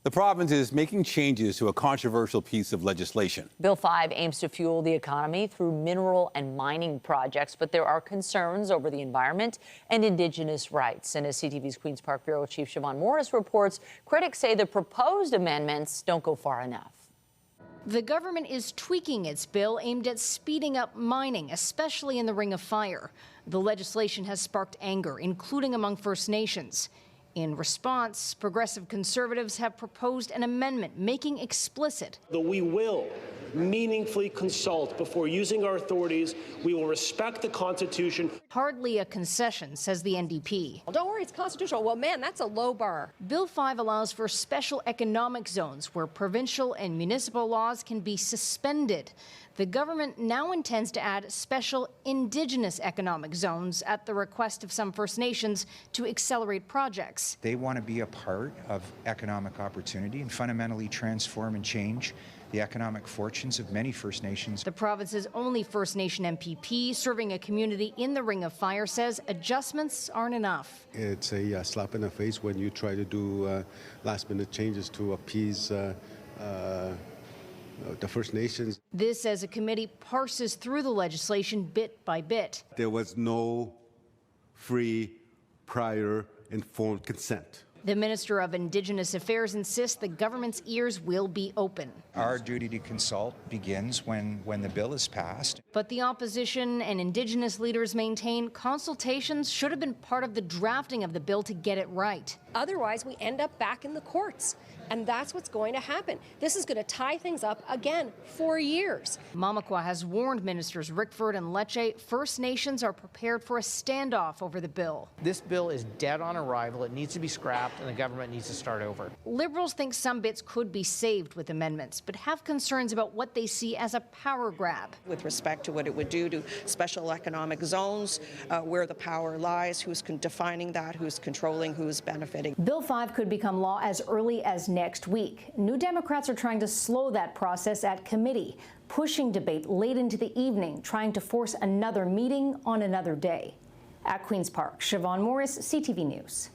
The province is making changes to a controversial piece of legislation. Bill 5 aims to fuel the economy through mineral and mining projects, but there are concerns over the environment and Indigenous rights. And as CTV's Queen's Park Bureau Chief Siobhan Morris reports, critics say the proposed amendments don't go far enough. The government is tweaking its bill aimed at speeding up mining, especially in the Ring of Fire. The legislation has sparked anger, including among First Nations. In response, progressive conservatives have proposed an amendment making explicit that we will meaningfully consult before using our authorities. We will respect the Constitution. Hardly a concession, says the NDP. Well, don't worry, it's constitutional. Well, man, that's a low bar. Bill 5 allows for special economic zones where provincial and municipal laws can be suspended. The government now intends to add special Indigenous economic zones at the request of some First Nations to accelerate projects. They want to be a part of economic opportunity and fundamentally transform and change the economic fortunes of many First Nations. The province's only First Nation MPP serving a community in the Ring of Fire says adjustments aren't enough. It's a slap in the face when you try to do last-minute changes to appease the First Nations. This as a committee parses through the legislation bit by bit. There was no free, prior, informed consent. The Minister of Indigenous Affairs insists the government's ears will be open. Our duty to consult begins when the bill is passed. But the opposition and Indigenous leaders maintain consultations should have been part of the drafting of the bill to get it right. Otherwise, we end up back in the courts. And that's what's going to happen. This is going to tie things up again for years. Mamakwa has warned Ministers Rickford and Lecce First Nations are prepared for a standoff over the bill. This bill is dead on arrival. It needs to be scrapped and the government needs to start over. Liberals think some bits could be saved with amendments, but have concerns about what they see as a power grab. With respect to what it would do to special economic zones, where the power lies, who's defining that, who's controlling, who's benefiting. Bill 5 could become law as early as next week. New Democrats are trying to slow that process at committee, pushing debate late into the evening, trying to force another meeting on another day. At Queen's Park, Siobhan Morris, CTV News.